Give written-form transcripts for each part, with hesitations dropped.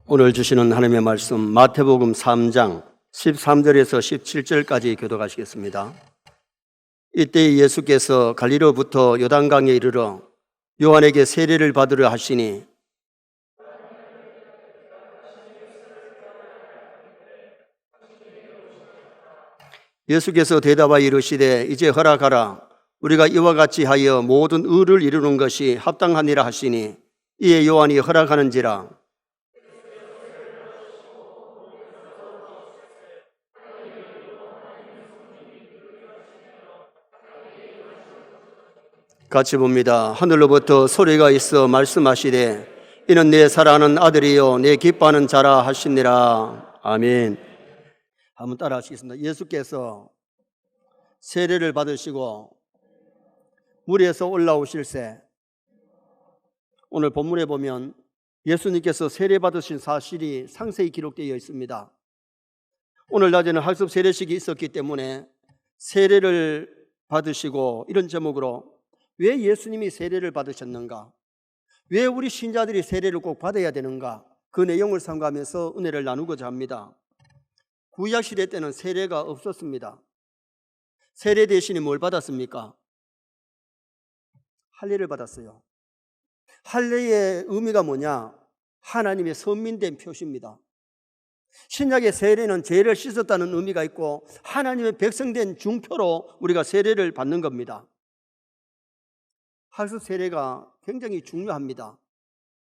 오늘 주시는 하나님의 말씀 마태복음 3장 13절에서 17절까지 교독하시겠습니다. 이때 예수께서 갈릴리로부터 요단강에 이르러 요한에게 세례를 받으려 하시니 예수께서 대답하여 이르시되 이제 허락하라. 우리가 이와 같이 하여 모든 의를 이루는 것이 합당하니라 하시니 이에 요한이 허락하는지라. 같이 봅니다. 하늘로부터 소리가 있어 말씀하시되 이는 내 사랑하는 아들이요 내 기뻐하는 자라 하시니라. 아멘. 한번 따라 하시겠습니다. 예수께서 세례를 받으시고 물에서 올라오실새, 오늘 본문에 보면 예수님께서 세례 받으신 사실이 상세히 기록되어 있습니다. 오늘 낮에는 학습 세례식이 있었기 때문에 세례를 받으시고 이런 제목으로 왜 예수님이 세례를 받으셨는가? 왜 우리 신자들이 세례를 꼭 받아야 되는가? 그 내용을 삼가하면서 은혜를 나누고자 합니다. 구약 시대 때는 세례가 없었습니다. 세례 대신에 뭘 받았습니까? 할례를 받았어요. 할례의 의미가 뭐냐? 하나님의 선민된 표시입니다. 신약의 세례는 죄를 씻었다는 의미가 있고 하나님의 백성된 중표로 우리가 세례를 받는 겁니다. 학습 세례가 굉장히 중요합니다.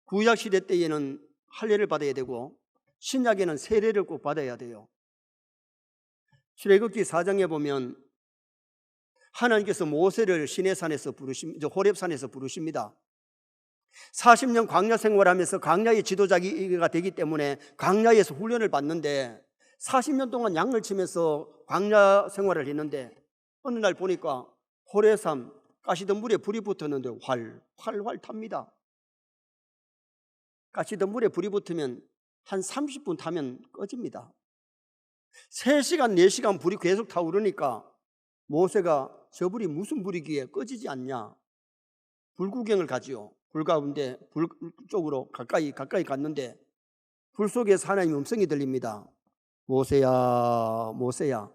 구약 시대 때에는 할례를 받아야 되고 신약에는 세례를 꼭 받아야 돼요. 출애굽기 4장에 보면 하나님께서 모세를 시내산에서 호렙산에서 부르십니다. 40년 광야 생활하면서 광야의 지도자가 되기 때문에 광야에서 훈련을 받는데 40년 동안 양을 치면서 광야 생활을 했는데 어느 날 보니까 호렙산 가시던 물에 불이 붙었는데 활활 탑니다. 가시던 물에 불이 붙으면 한 30분 타면 꺼집니다. 3시간, 4시간 불이 계속 타오르니까 모세가 저 불이 무슨 불이기에 꺼지지 않냐? 불 구경을 가지요. 불 가운데 불 쪽으로 가까이 갔는데 불 속에서 하나님의 음성이 들립니다. 모세야, 모세야,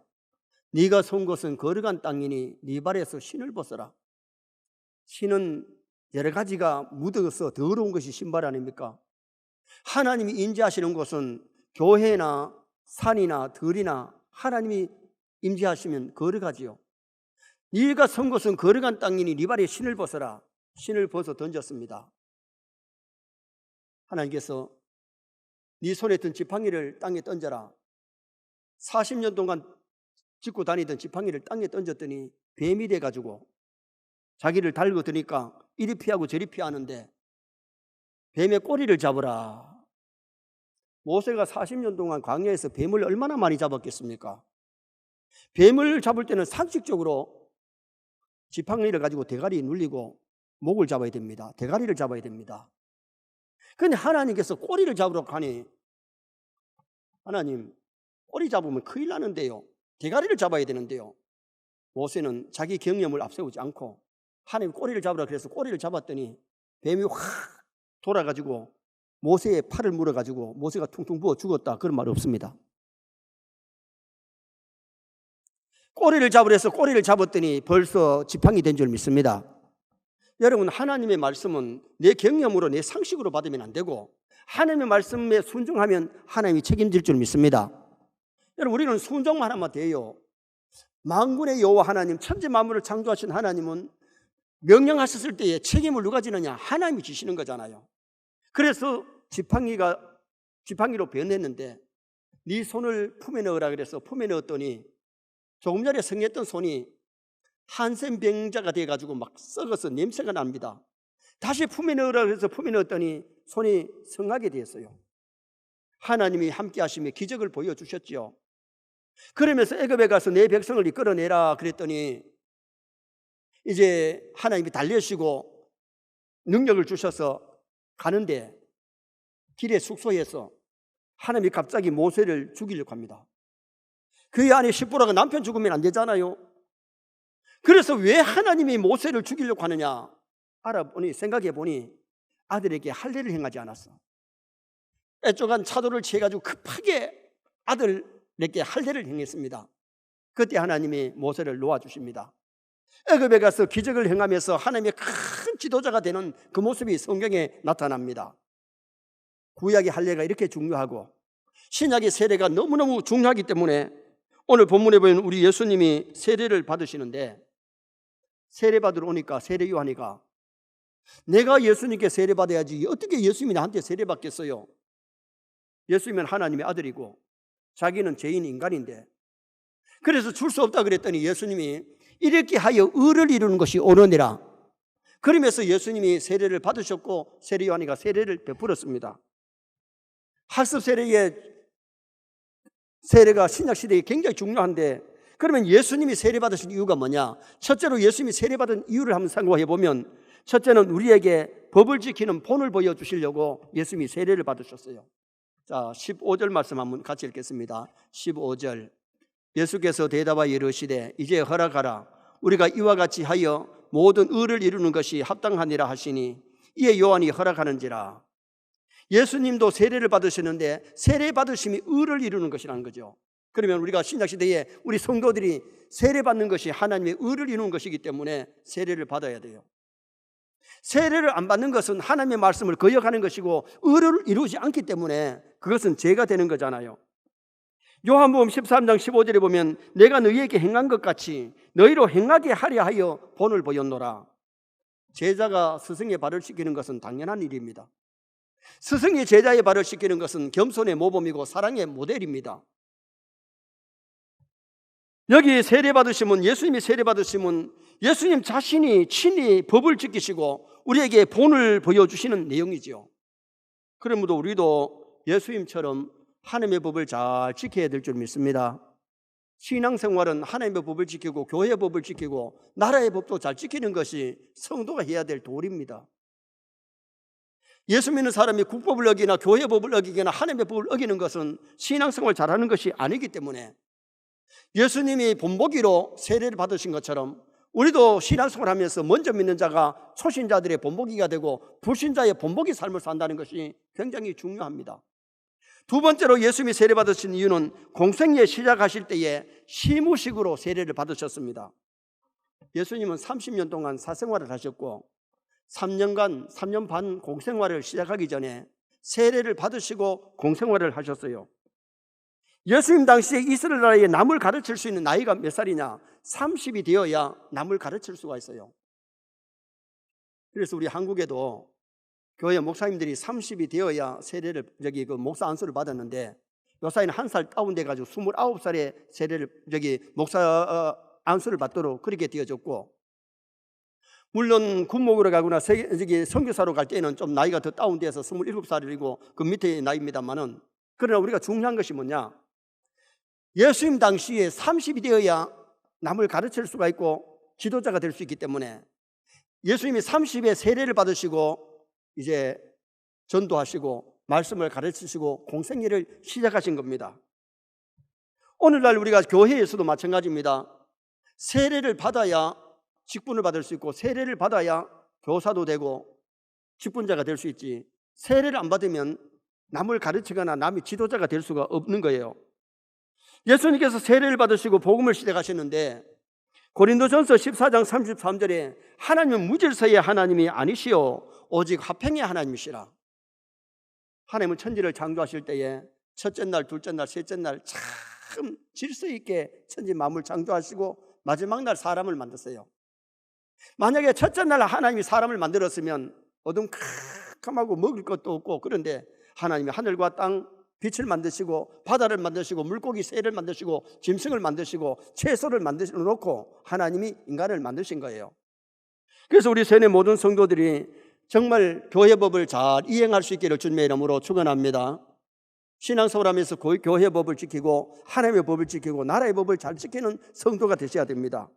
네가 선 곳은 거룩한 땅이니 네 발에서 신을 벗어라. 신은 여러 가지가 묻어서 더러운 것이 신발 아닙니까? 하나님이 임재하시는 곳은 교회나 산이나 들이나 하나님이 임재하시면 거룩하지요. 네가 선 곳은 거룩한 땅이니 네 발에 신을 벗어라. 신을 벗어 던졌습니다. 하나님께서 네 손에 든 지팡이를 땅에 던져라. 40년 동안 짚고 다니던 지팡이를 땅에 던졌더니 뱀이 돼가지고 자기를 달고 드니까 이리 피하고 저리 피하는데 뱀의 꼬리를 잡으라. 모세가 40년 동안 광야에서 뱀을 얼마나 많이 잡았겠습니까? 뱀을 잡을 때는 상식적으로 지팡이를 가지고 대가리에 눌리고 목을 잡아야 됩니다. 대가리를 잡아야 됩니다. 그런데 하나님께서 꼬리를 잡으러 가니 하나님, 꼬리 잡으면 큰일 나는데요. 대가리를 잡아야 되는데요. 모세는 자기 경험을 앞세우지 않고 하나님 꼬리를 잡으라 그래서 꼬리를 잡았더니 뱀이 확 돌아가지고 모세의 팔을 물어가지고 모세가 퉁퉁 부어 죽었다. 그런 말 없습니다. 꼬리를 잡으라 해서 꼬리를 잡았더니 벌써 지팡이 된 줄 믿습니다. 여러분, 하나님의 말씀은 내 경험으로 내 상식으로 받으면 안 되고 하나님의 말씀에 순종하면 하나님이 책임질 줄 믿습니다. 여러분, 우리는 순종만 하면 돼요. 만군의 여호와 하나님, 천지 만물을 창조하신 하나님은 명령하셨을 때에 책임을 누가 지느냐? 하나님이 지시는 거잖아요. 그래서 지팡이로 변했는데 네 손을 품에 넣으라 그래서 품에 넣었더니 조금 전에 성했던 손이 한센병자가 돼가지고 막 썩어서 냄새가 납니다. 다시 품에 넣으라 그래서 품에 넣었더니 손이 성하게 되었어요. 하나님이 함께 하시며 기적을 보여주셨죠. 그러면서 애굽에 가서 내 백성을 이끌어내라 그랬더니 이제 하나님이 달래시고 능력을 주셔서 가는데 길에 숙소에서 하나님이 갑자기 모세를 죽이려고 합니다. 그의 아내 시보라가 남편 죽으면 안 되잖아요. 그래서 왜 하나님이 모세를 죽이려고 하느냐 알아보니 생각해 보니 아들에게 할례를 행하지 않았어. 애쪽한 차도를 취해가지고 급하게 아들에게 할례를 행했습니다. 그때 하나님이 모세를 놓아주십니다. 애굽에 가서 기적을 행하면서 하나님의 큰 지도자가 되는 그 모습이 성경에 나타납니다. 구약의 할례가 이렇게 중요하고 신약의 세례가 너무너무 중요하기 때문에 오늘 본문에 보면 우리 예수님이 세례를 받으시는데, 세례 받으러 오니까 세례 요한이가 내가 예수님께 세례 받아야지 어떻게 예수님이 나한테 세례 받겠어요? 예수님은 하나님의 아들이고 자기는 죄인 인간인데, 그래서 줄 수 없다 그랬더니 예수님이 이렇게 하여 의를 이루는 것이 옳으니라. 그러면서 예수님이 세례를 받으셨고 세례 요한이가 세례를 베풀었습니다. 학습 세례가 신약 시대에 굉장히 중요한데, 그러면 예수님이 세례 받으신 이유가 뭐냐? 첫째로 예수님이 세례 받은 이유를 한번 상고해 보면, 첫째는 우리에게 법을 지키는 본을 보여주시려고 예수님이 세례를 받으셨어요. 자, 15절 말씀 한번 같이 읽겠습니다. 15절. 예수께서 대답하여 이르시되 이제 허락하라. 우리가 이와 같이 하여 모든 의를 이루는 것이 합당하니라 하시니 이에 요한이 허락하는지라. 예수님도 세례를 받으셨는데 세례 받으심이 의를 이루는 것이라는 거죠. 그러면 우리가 신약시대에 우리 성도들이 세례 받는 것이 하나님의 의를 이루는 것이기 때문에 세례를 받아야 돼요. 세례를 안 받는 것은 하나님의 말씀을 거역하는 것이고 의를 이루지 않기 때문에 그것은 죄가 되는 거잖아요. 요한복음 13장 15절에 보면 내가 너희에게 행한 것 같이 너희로 행하게 하려 하여 본을 보였노라. 제자가 스승의 발을 씻기는 것은 당연한 일입니다. 스승이 제자의 발을 씻기는 것은 겸손의 모범이고 사랑의 모델입니다. 여기 세례받으시면, 예수님이 세례받으시면 예수님 자신이 친히 법을 지키시고 우리에게 본을 보여주시는 내용이지요. 그러므로 우리도 예수님처럼 하나님의 법을 잘 지켜야 될 줄 믿습니다. 신앙생활은 하나님의 법을 지키고 교회의 법을 지키고 나라의 법도 잘 지키는 것이 성도가 해야 될 도리입니다. 예수 믿는 사람이 국법을 어기나 교회 법을 어기거나 하나님의 법을 어기는 것은 신앙생활 잘하는 것이 아니기 때문에 예수님이 본보기로 세례를 받으신 것처럼 우리도 신앙생활 하면서 먼저 믿는 자가 초신자들의 본보기가 되고 불신자의 본보기 삶을 산다는 것이 굉장히 중요합니다. 두 번째로 예수님이 세례 받으신 이유는 공생애 시작하실 때에 시무식으로 세례를 받으셨습니다. 예수님은 30년 동안 사생활을 하셨고 3년 반 공생활을 시작하기 전에 세례를 받으시고 공생활을 하셨어요. 예수님 당시에 이스라엘 나라에 남을 가르칠 수 있는 나이가 몇 살이냐? 30이 되어야 남을 가르칠 수가 있어요. 그래서 우리 한국에도 교회 목사님들이 30이 되어야 세례를 목사 안수를 받았는데 요사이는 한 살 다운돼 가지고 29살에 세례를 목사 안수를 받도록 그렇게 되어졌고, 물론 군목으로 가거나 선교사로 갈 때는 좀 나이가 더 다운돼서 27살이고 그 밑에 나이입니다만은, 그러나 우리가 중요한 것이 뭐냐? 예수님 당시에 30이 되어야 남을 가르칠 수가 있고 지도자가 될 수 있기 때문에 예수님이 30에 세례를 받으시고 이제 전도하시고 말씀을 가르치시고 공생애를 시작하신 겁니다. 오늘날 우리가 교회에서도 마찬가지입니다. 세례를 받아야 직분을 받을 수 있고 세례를 받아야 교사도 되고 직분자가 될 수 있지, 세례를 안 받으면 남을 가르치거나 남이 지도자가 될 수가 없는 거예요. 예수님께서 세례를 받으시고 복음을 시작하셨는데 고린도전서 14장 33절에 하나님은 무질서의 하나님이 아니시오 오직 화평의 하나님이시라. 하나님은 천지를 창조하실 때에 첫째 날, 둘째 날, 셋째 날 참 질서 있게 천지 만물 창조하시고 마지막 날 사람을 만드세요. 만약에 첫째 날 하나님이 사람을 만들었으면 어둠캄캄하고 먹을 것도 없고, 그런데 하나님이 하늘과 땅, 빛을 만드시고 바다를 만드시고 물고기 새를 만드시고 짐승을 만드시고 채소를 만드시고 놓고 하나님이 인간을 만드신 거예요. 그래서 우리 세뇌 모든 성도들이 정말 교회 법을 잘 이행할 수 있기를 주님의 이름으로 축원합니다. 신앙생활하면서 교회 법을 지키고 하나님의 법을 지키고 나라의 법을 잘 지키는 성도가 되셔야 됩니다.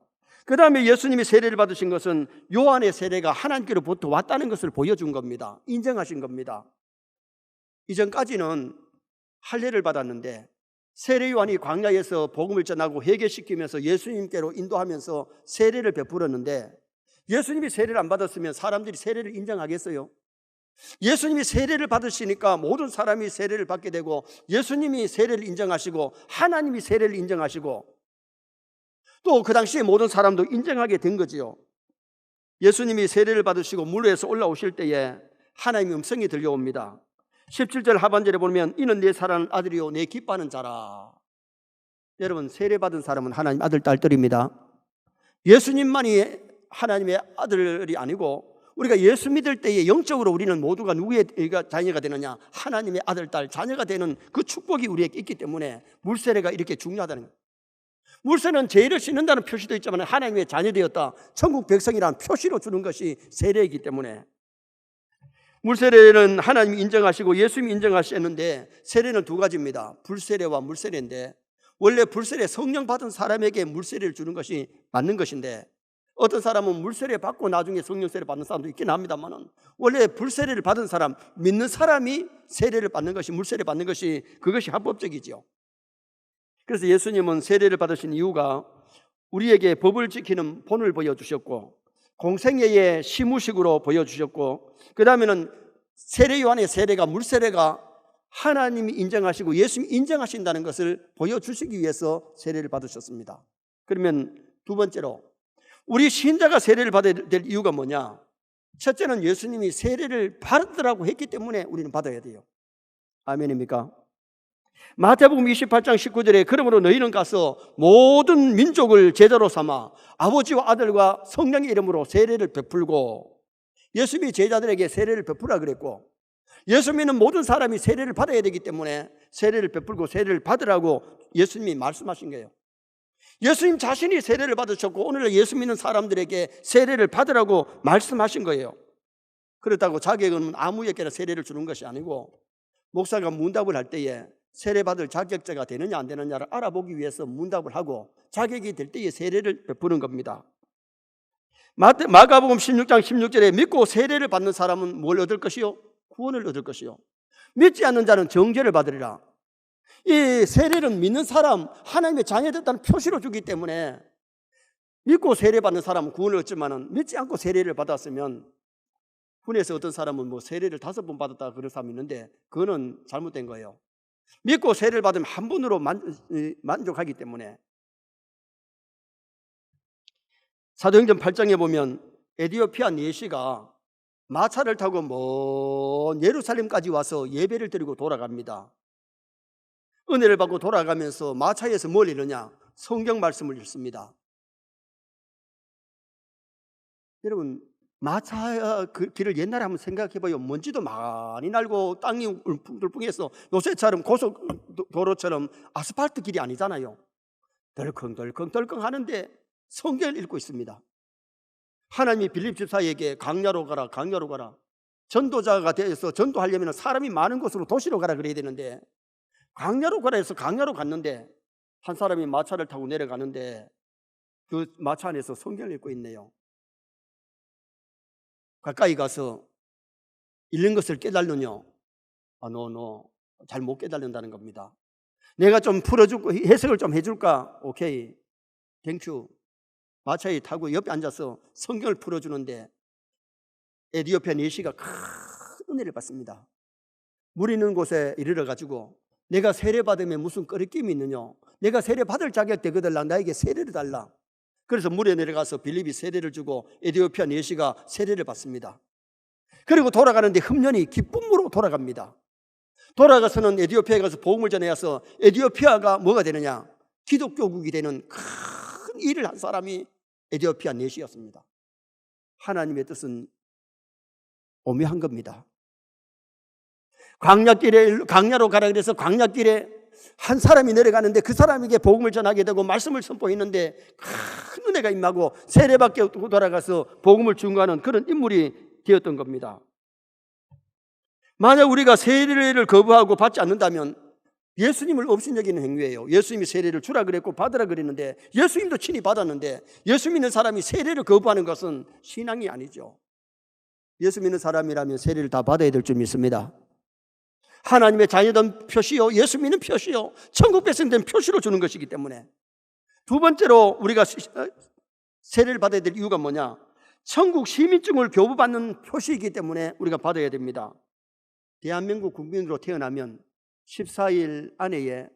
그 다음에 예수님이 세례를 받으신 것은 요한의 세례가 하나님께로부터 왔다는 것을 보여준 겁니다. 인정하신 겁니다. 이전까지는 할례를 받았는데 세례 요한이 광야에서 복음을 전하고 회개시키면서 예수님께로 인도하면서 세례를 베풀었는데, 예수님이 세례를 안 받았으면 사람들이 세례를 인정하겠어요? 예수님이 세례를 받으시니까 모든 사람이 세례를 받게 되고, 예수님이 세례를 인정하시고 하나님이 세례를 인정하시고 또 그 당시에 모든 사람도 인정하게 된 거지요. 예수님이 세례를 받으시고 물에서 올라오실 때에 하나님의 음성이 들려옵니다. 17절 하반절에 보면 이는 내 사랑하는 아들이요 내 기뻐하는 자라. 여러분, 세례받은 사람은 하나님 아들 딸들입니다. 예수님만이 하나님의 아들이 아니고 우리가 예수 믿을 때에 영적으로 우리는 모두가 누구의 자녀가 되느냐? 하나님의 아들, 딸, 자녀가 되는 그 축복이 우리에게 있기 때문에 물세례가 이렇게 중요하다는 거예요. 물세례는 죄를 씻는다는 표시도 있지만 하나님의 자녀 되었다, 천국 백성이라는 표시로 주는 것이 세례이기 때문에 물세례는 하나님이 인정하시고 예수님이 인정하셨는데, 세례는 두 가지입니다. 불세례와 물세례인데, 원래 불세례 성령 받은 사람에게 물세례를 주는 것이 맞는 것인데, 어떤 사람은 물세례 받고 나중에 성령 세례 받는 사람도 있긴 합니다만, 원래 불세례를 받은 사람, 믿는 사람이 세례를 받는 것이, 물세례 받는 것이, 그것이 합법적이지요. 그래서 예수님은 세례를 받으신 이유가 우리에게 법을 지키는 본을 보여주셨고, 공생애의 시무식으로 보여주셨고, 그 다음에는 세례 요한의 세례가, 물세례가 하나님이 인정하시고 예수님이 인정하신다는 것을 보여주시기 위해서 세례를 받으셨습니다. 그러면 두 번째로, 우리 신자가 세례를 받아야 될 이유가 뭐냐? 첫째는 예수님이 세례를 받으라고 했기 때문에 우리는 받아야 돼요. 아멘입니까? 마태복음 28장 19절에 그러므로 너희는 가서 모든 민족을 제자로 삼아 아버지와 아들과 성령의 이름으로 세례를 베풀고, 예수님이 제자들에게 세례를 베풀라 그랬고, 예수 믿는 모든 사람이 세례를 받아야 되기 때문에 세례를 베풀고 세례를 받으라고 예수님이 말씀하신 거예요. 예수님 자신이 세례를 받으셨고 오늘날 예수 믿는 사람들에게 세례를 받으라고 말씀하신 거예요. 그렇다고 자격은 아무에게나 세례를 주는 것이 아니고, 목사가 문답을 할 때에 세례받을 자격자가 되느냐 안 되느냐를 알아보기 위해서 문답을 하고 자격이 될 때에 세례를 베푸는 겁니다. 마가복음 16장 16절에 믿고 세례를 받는 사람은 뭘 얻을 것이요? 구원을 얻을 것이요. 믿지 않는 자는 정죄를 받으리라. 이 세례는 믿는 사람, 하나님의 자녀됐다는 표시로 주기 때문에 믿고 세례받는 사람은 구원을 얻지만, 믿지 않고 세례를 받았으면, 군에서 어떤 사람은 뭐 세례를 5번 받았다 그런 사람이 있는데 그거는 잘못된 거예요. 믿고 세례를 받으면 한 번으로 만족하기 때문에. 사도행전 8장에 보면 에디오피아 내시가 마차를 타고 먼 예루살렘까지 와서 예배를 드리고 돌아갑니다. 은혜를 받고 돌아가면서 마차에서 뭘 읽느냐? 성경 말씀을 읽습니다. 여러분, 마차 그 길을 옛날에 한번 생각해봐요. 먼지도 많이 날고 땅이 울퉁불퉁해서 요새처럼 고속도로처럼 아스팔트 길이 아니잖아요. 덜컹덜컹 하는데 성경을 읽고 있습니다. 하나님이 빌립 집사에게 강야로 가라, 강야로 가라. 전도자가 되어서 전도하려면 사람이 많은 곳으로 도시로 가라 그래야 되는데, 강야로 가라 해서 강야로 갔는데 한 사람이 마차를 타고 내려가는데 그 마차 안에서 성경을 읽고 있네요. 가까이 가서 읽는 것을 깨달느냐? 노. 잘 못 깨달는다는 겁니다. 내가 좀 풀어주고 해석을 좀 해줄까? 오케이, 땡큐. 마차에 타고 옆에 앉아서 성경을 풀어주는데 에디오피아 내시가 큰 은혜를 받습니다. 물 있는 곳에 이르러 가지고 내가 세례 받으면 무슨 꺼리낌이 있느냐? 내가 세례 받을 자격 되거든, 나에게 세례를 달라. 그래서 물에 내려가서 빌립이 세례를 주고 에디오피아 내시가 세례를 받습니다. 그리고 돌아가는데 흠년이 기쁨으로 돌아갑니다. 돌아가서는 에디오피아에 가서 복음을 전해서 에디오피아가 뭐가 되느냐? 기독교국이 되는 큰 일을 한 사람이 에디오피아 내시였습니다. 하나님의 뜻은 오묘한 겁니다. 강야로 가라 그래서 광야길에 한 사람이 내려가는데 그 사람에게 복음을 전하게 되고 말씀을 선포했는데 큰 은혜가 임하고 세례받게 돌아가서 복음을 증거하는 그런 인물이 되었던 겁니다. 만약 우리가 세례를 거부하고 받지 않는다면 예수님을 없인 여기는 행위예요. 예수님이 세례를 주라 그랬고 받으라 그랬는데 예수님도 친히 받았는데, 예수 믿는 사람이 세례를 거부하는 것은 신앙이 아니죠. 예수 믿는 사람이라면 세례를 다 받아야 될 줄 믿습니다. 하나님의 자녀된 표시요, 예수 믿는 표시요, 천국 백성된 표시로 주는 것이기 때문에. 두 번째로 우리가 세례를 받아야 될 이유가 뭐냐? 천국 시민증을 교부받는 표시이기 때문에 우리가 받아야 됩니다. 대한민국 국민으로 태어나면 14일 안에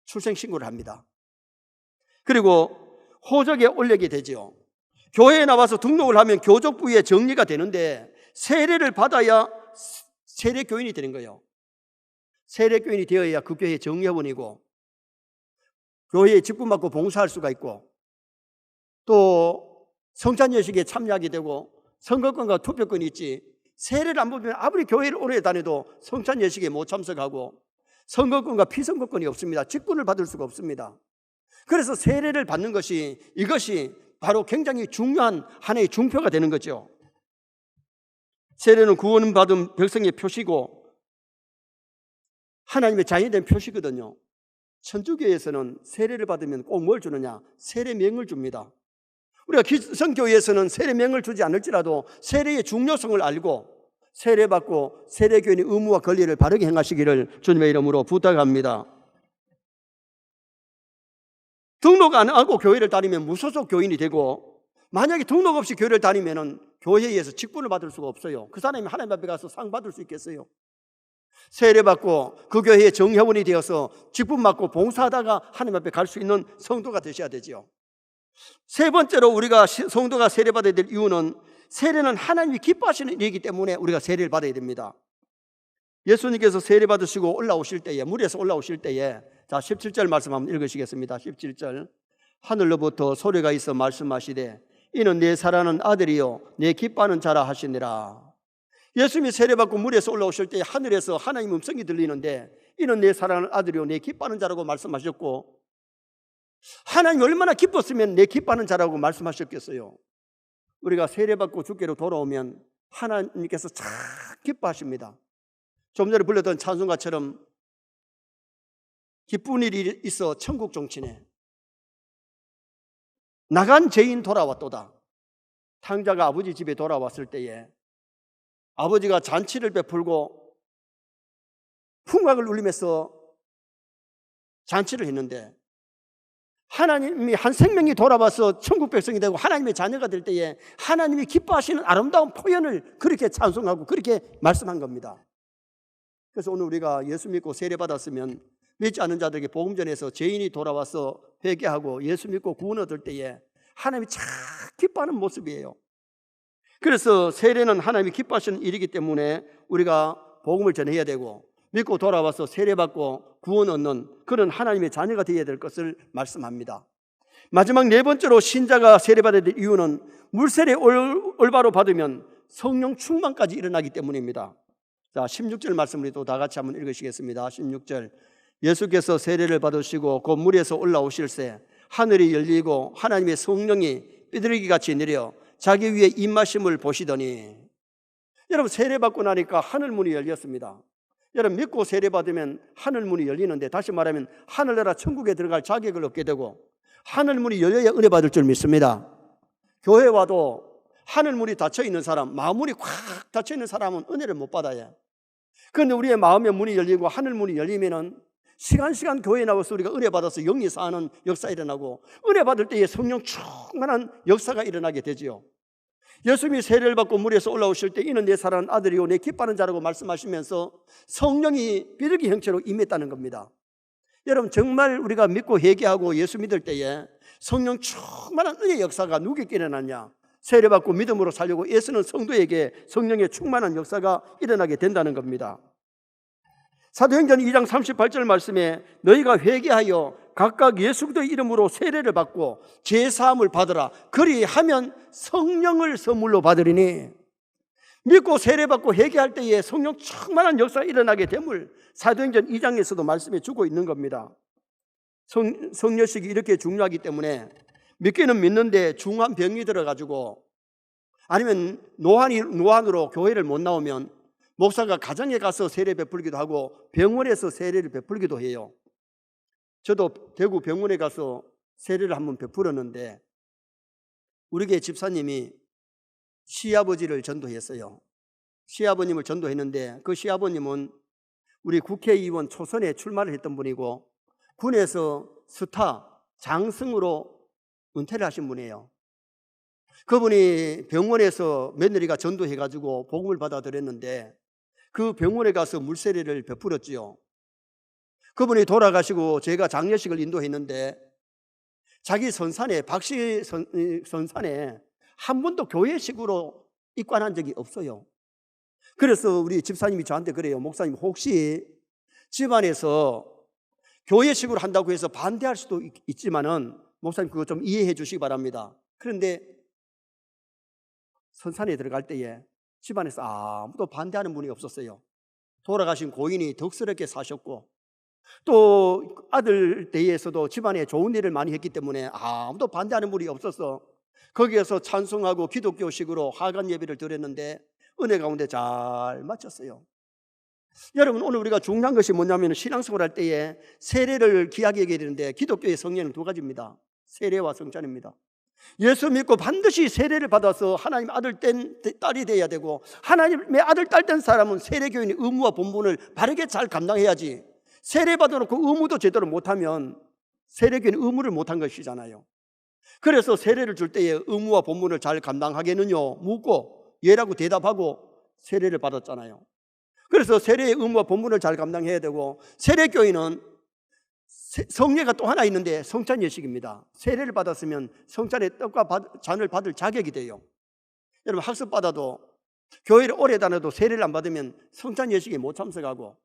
출생신고를 합니다. 그리고 호적에 올리게 되죠. 교회에 나와서 등록을 하면 교족부에 정리가 되는데 세례를 받아야 세례교인이 되는 거예요. 세례교인이 되어야 그 교회의 정회원이고 교회에 직분 받고 봉사할 수가 있고 또 성찬예식에 참여하게 되고 선거권과 투표권이 있지. 세례를 안 받으면 아무리 교회를 오래 다녀도 성찬예식에 못 참석하고 선거권과 피선거권이 없습니다. 직분을 받을 수가 없습니다. 그래서 세례를 받는 것이 이것이 바로 굉장히 중요한 하나의 중표가 되는 거죠. 세례는 구원받은 백성의 표시고 하나님의 자녀된 표시거든요. 천주교에서는 세례를 받으면 꼭 뭘 주느냐? 세례명을 줍니다. 우리가 기성교회에서는 세례명을 주지 않을지라도 세례의 중요성을 알고 세례받고 세례교인의 의무와 권리를 바르게 행하시기를 주님의 이름으로 부탁합니다. 등록 안 하고 교회를 다니면 무소속 교인이 되고 만약에 등록 없이 교회를 다니면 교회에서 직분을 받을 수가 없어요. 그 사람이 하나님 앞에 가서 상 받을 수 있겠어요? 세례받고 그 교회의 정회원이 되어서 직분 받고 봉사하다가 하나님 앞에 갈 수 있는 성도가 되셔야 되죠. 세 번째로 우리가 성도가 세례받아야 될 이유는 세례는 하나님이 기뻐하시는 일이기 때문에 우리가 세례를 받아야 됩니다. 예수님께서 세례받으시고 올라오실 때에 물에서 올라오실 때에 자 17절 말씀 한번 읽으시겠습니다. 17절 하늘로부터 소리가 있어 말씀하시되 이는 내 사랑하는 아들이요 내 기뻐하는 자라 하시니라. 예수님이 세례받고 물에서 올라오실 때 하늘에서 하나님 음성이 들리는데 이는 내 사랑하는 아들이요 내 기뻐하는 자라고 말씀하셨고 하나님이 얼마나 기뻤으면 내 기뻐하는 자라고 말씀하셨겠어요. 우리가 세례받고 주께로 돌아오면 하나님께서 참 기뻐하십니다. 좀 전에 불렀던 찬송가처럼 기쁜 일이 있어 천국 종치네 나간 죄인 돌아왔도다. 탕자가 아버지 집에 돌아왔을 때에 아버지가 잔치를 베풀고 풍악을 울리면서 잔치를 했는데 하나님이 한 생명이 돌아와서 천국 백성이 되고 하나님의 자녀가 될 때에 하나님이 기뻐하시는 아름다운 표현을 그렇게 찬송하고 그렇게 말씀한 겁니다. 그래서 오늘 우리가 예수 믿고 세례받았으면 믿지 않는 자들에게 복음 전해서 죄인이 돌아와서 회개하고 예수 믿고 구원 얻을 때에 하나님이 참 기뻐하는 모습이에요. 그래서 세례는 하나님이 기뻐하시는 일이기 때문에 우리가 복음을 전해야 되고 믿고 돌아와서 세례받고 구원 얻는 그런 하나님의 자녀가 되어야 될 것을 말씀합니다. 마지막 네 번째로 신자가 세례받아야 될 이유는 물세례 올바로 받으면 성령 충만까지 일어나기 때문입니다. 자, 16절 말씀 우리 또 다 같이 한번 읽으시겠습니다. 16절 예수께서 세례를 받으시고 곧 물에서 올라오실새 하늘이 열리고 하나님의 성령이 비둘기같이 내려 자기 위에 임하심을 보시더니 여러분 세례받고 나니까 하늘문이 열렸습니다. 여러분 믿고 세례받으면 하늘문이 열리는데 다시 말하면 하늘나라 천국에 들어갈 자격을 얻게 되고 하늘문이 열려야 은혜 받을 줄 믿습니다. 교회 와도 하늘문이 닫혀있는 사람, 마음문이 꽉 닫혀있는 사람은 은혜를 못 받아요. 그런데 우리의 마음의 문이 열리고 하늘문이 열리면은 시간 교회에 나와서 우리가 은혜 받아서 영이 사는 역사 일어나고 은혜 받을 때에 성령 충만한 역사가 일어나게 되지요. 예수님이 세례를 받고 물에서 올라오실 때 이는 내 사랑하는 아들이요 내 기뻐하는 자라고 말씀하시면서 성령이 비둘기 형체로 임했다는 겁니다. 여러분 정말 우리가 믿고 회개하고 예수 믿을 때에 성령 충만한 은혜 역사가 누구에게 일어나냐? 세례받고 믿음으로 살려고 애쓰는 성도에게 성령의 충만한 역사가 일어나게 된다는 겁니다. 사도행전 2장 38절 말씀에 너희가 회개하여 각각 예수 그리스도의 이름으로 세례를 받고 죄사함을 받으라. 그리하면 성령을 선물로 받으리니. 믿고 세례받고 회개할 때에 성령 충만한 역사가 일어나게 됨을 사도행전 2장에서도 말씀해 주고 있는 겁니다. 성녀식이 이렇게 중요하기 때문에 믿기는 믿는데 중한 병이 들어가지고 아니면 노안으로 교회를 못 나오면 목사가 가정에 가서 세례 베풀기도 하고 병원에서 세례를 베풀기도 해요. 저도 대구 병원에 가서 세례를 한번 베풀었는데 우리 교회 집사님이 시아버지를 전도했어요. 시아버님을 전도했는데 그 시아버님은 우리 국회의원 초선에 출마를 했던 분이고 군에서 스타 장승으로 은퇴를 하신 분이에요. 그분이 병원에서 며느리가 전도해가지고 복음을 받아들였는데 그 병원에 가서 물세례를 베풀었지요. 그분이 돌아가시고 제가 장례식을 인도했는데 자기 선산에, 박씨 선산에 한 번도 교회식으로 입관한 적이 없어요. 그래서 우리 집사님이 저한테 그래요. 목사님, 혹시 집안에서 교회식으로 한다고 해서 반대할 수도 있지만은 목사님 그거 좀 이해해 주시기 바랍니다. 그런데 선산에 들어갈 때에 집안에서 아무도 반대하는 분이 없었어요. 돌아가신 고인이 덕스럽게 사셨고 또 아들 대에서도 집안에 좋은 일을 많이 했기 때문에 아무도 반대하는 분이 없어서 거기에서 찬송하고 기독교식으로 하간 예배를 드렸는데 은혜 가운데 잘 마쳤어요. 여러분, 오늘 우리가 중요한 것이 뭐냐면 신앙생활 할 때에 세례를 귀하게 여겨야 되는데 기독교의 성례는 두 가지입니다. 세례와 성찬입니다. 예수 믿고 반드시 세례를 받아서 하나님 아들 된 딸이 돼야 되고, 하나님의 아들 딸 된 사람은 세례교인의 의무와 본분을 바르게 잘 감당해야지, 세례 받아놓고 의무도 제대로 못하면 세례교인 의무를 못한 것이잖아요. 그래서 세례를 줄 때에 의무와 본분을 잘 감당하겠느냐 묻고 예라고 대답하고 세례를 받았잖아요. 그래서 세례의 의무와 본분을 잘 감당해야 되고, 세례교인은 성례가 또 하나 있는데 성찬 예식입니다. 세례를 받았으면 성찬의 떡과 잔을 받을 자격이 돼요. 여러분, 학습 받아도 교회를 오래 다녀도 세례를 안 받으면 성찬 예식에 못 참석하고,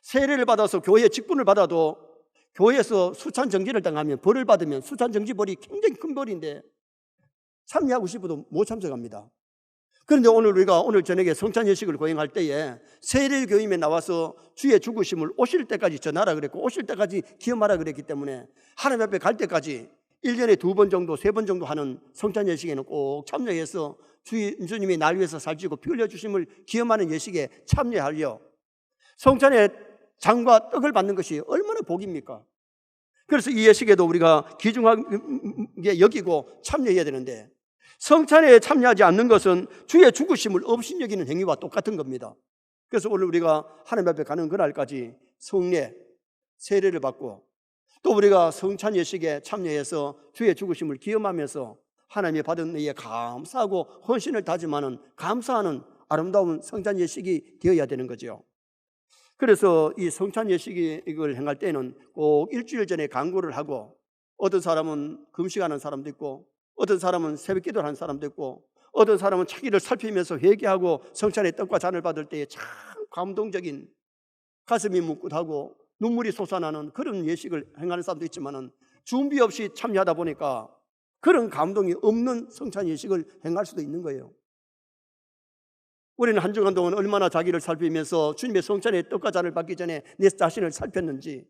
세례를 받아서 교회 직분을 받아도 교회에서 수찬 정지를 당하면, 벌을 받으면 수찬 정지 벌이 굉장히 큰 벌인데 참여하고 싶어도 못 참석합니다. 그런데 우리가 오늘 저녁에 성찬 예식을 거행할 때에 세례교임에 나와서 주의 죽으심을 오실 때까지 전하라 그랬고, 오실 때까지 기험하라 그랬기 때문에 하나님 앞에 갈 때까지 1년에 2번 정도 3번 정도 하는 성찬 예식에는 꼭 참여해서 주님이 날 위해서 살찌고 피 흘려 주심을 기험하는 예식에 참여하려, 성찬의 장과 떡을 받는 것이 얼마나 복입니까? 그래서 이 예식에도 우리가 귀중하게 여기고 참여해야 되는데, 성찬에 참여하지 않는 것은 주의 죽으심을 업신여기는 행위와 똑같은 겁니다. 그래서 오늘 우리가 하나님 앞에 가는 그날까지 성례, 세례를 받고 또 우리가 성찬 예식에 참여해서 주의 죽으심을 기념하면서 하나님의 받은 은혜에 감사하고 헌신을 다짐하는 감사하는 아름다운 성찬 예식이 되어야 되는 거죠. 그래서 이 성찬 예식을 행할 때는 꼭 일주일 전에 강구를 하고, 어떤 사람은 금식하는 사람도 있고, 어떤 사람은 새벽 기도를 하는 사람도 있고, 어떤 사람은 자기를 살피면서 회개하고 성찬의 떡과 잔을 받을 때에 참 감동적인, 가슴이 뭉클하고 눈물이 솟아나는 그런 예식을 행하는 사람도 있지만은 준비 없이 참여하다 보니까 그런 감동이 없는 성찬 예식을 행할 수도 있는 거예요. 우리는 한 주간 동안 얼마나 자기를 살피면서 주님의 성찬의 떡과 잔을 받기 전에 내 자신을 살폈는지,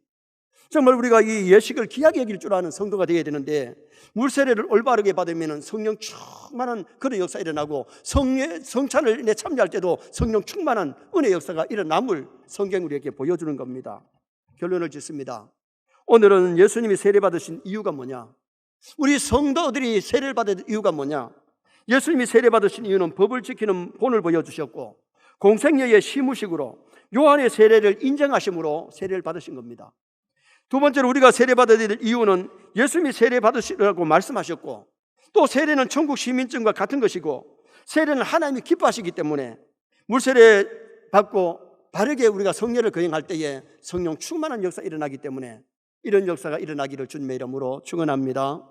정말 우리가 이 예식을 귀하게 여길 줄 아는 성도가 되어야 되는데, 물세례를 올바르게 받으면 성령 충만한 그런 역사가 일어나고, 성찬을 참여할 때도 성령 충만한 은혜 역사가 일어남을 성경이 우리에게 보여주는 겁니다. 결론을 짓습니다. 오늘은 예수님이 세례 받으신 이유가 뭐냐, 우리 성도들이 세례를 받은 이유가 뭐냐. 예수님이 세례 받으신 이유는 법을 지키는 본을 보여주셨고, 공생애의 시무식으로 요한의 세례를 인정하심으로 세례를 받으신 겁니다. 두 번째로 우리가 세례 받아야 될 이유는 예수님이 세례 받으시라고 말씀하셨고, 또 세례는 천국 시민증과 같은 것이고, 세례는 하나님이 기뻐하시기 때문에 물세례 받고 바르게 우리가 성례를 거행할 때에 성령 충만한 역사가 일어나기 때문에 이런 역사가 일어나기를 주님의 이름으로 축원합니다.